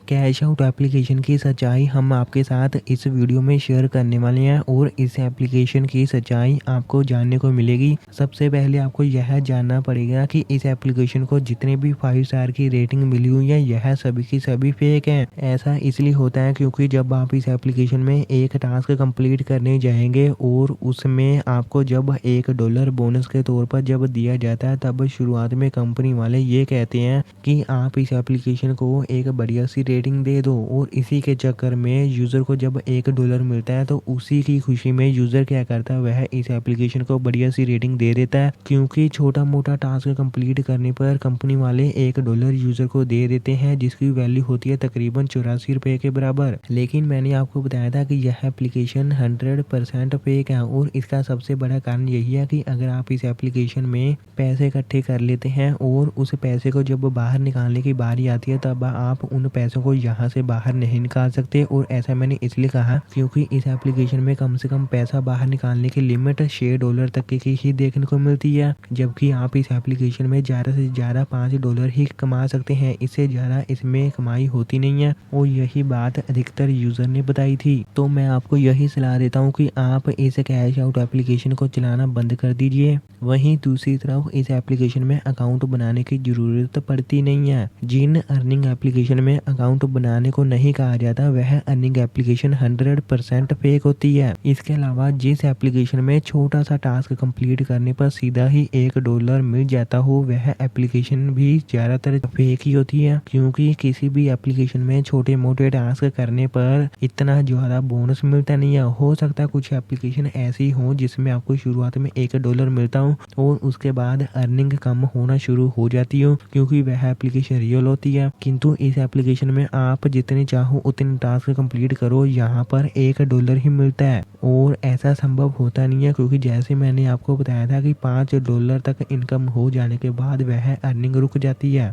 Cash out application की सच्चाई हम आपके साथ इस वीडियो में शेयर करने वाले हैं और इस एप्लीकेशन की सच्चाई आपको जानने को मिलेगी। सबसे पहले आपको यह जानना पड़ेगा कि इस एप्लीकेशन को जितने भी 5 स्टार की रेटिंग मिली हुई है यह सभी की सभी फेक हैं। ऐसा इसलिए होता है क्योंकि जब आप इस एप्लीकेशन में एक टास्क कंप्लीट करने जाएंगे और उसमें आपको जब $1 बोनस के तौर पर जब दिया जाता है तब शुरुआत में कंपनी वाले ये कहते हैं कि आप इस एप्लीकेशन को एक बढ़िया सी रेटिंग दे दो और इसी के चक्कर में यूज़र को जब $1 मिलता है तो उसी की खुशी में यूज़र क्या करता है, वह इस एप्लीकेशन को बढ़िया सी रेटिंग दे देता है। क्योंकि छोटा मोटा टास्क कंप्लीट करने पर कंपनी वाले $1 यूज़र को दे देते हैं जिसकी वैल्यू होती है तकरीबन ₹84 के बराबर। लेकिन मैंने आपको बताया था कि यह एप्लीकेशन 100% फेक है और इसका सबसे बड़ा कारण यही है कि अगर आप इस एप्लीकेशन में पैसे इकट्ठे कर लेते हैं और उस पैसे को जब बाहर निकालने की बारी आती है तब आप उन पैसों को यहाँ से बाहर नहीं निकाल सकते। और ऐसा मैंने इसलिए कहा क्योंकि इस एप्लीकेशन में कम से कम पैसा बाहर निकालने की लिमिट $6 तक की ही देखने को मिलती है, जबकि आप इस एप्लीकेशन में ज़्यादा से ज़्यादा $5 ही कमा सकते हैं। इससे ज़्यादा इसमें कमाई होती नहीं है और यही बात अधिकतर यूज़र ने बताई थी। तो मैं आपको यही सलाह देता हूँ कि आप इस कैश आउट एप्लीकेशन को चलाना बंद कर दीजिए। वहीं दूसरी तरफ इस एप्लीकेशन में अकाउंट बनाने की ज़रूरत पड़ती नहीं है। जिन अर्निंग एप्लीकेशन में अकाउंट बनाने को नहीं कहा जाता वह अर्निंग एप्लीकेशन 100% फेक होती है। इसके अलावा जिस एप्लीकेशन में छोटा सा टास्क कंप्लीट करने पर सीधा ही $1 मिल जाता हो वह एप्लीकेशन भी ज़्यादातर फेक ही होती है, क्योंकि किसी भी एप्लीकेशन में छोटे मोटे टास्क करने पर इतना ज़्यादा बोनस मिलता नहीं है। हो सकता है कुछ एप्लीकेशन ऐसी हो जिसमें आपको शुरुआत में $1 मिलता हो और उसके बाद अर्निंग कम होना शुरू हो जाती हो क्योंकि वह एप्लीकेशन रियल होती है। किंतु इस एप्लीकेशन में आप जितने चाहो उतने टास्क कंप्लीट करो, यहाँ पर $1 ही मिलता है और ऐसा संभव होता नहीं है क्योंकि जैसे मैंने आपको बताया था कि $5 तक इनकम हो जाने के बाद वह अर्निंग रुक जाती है।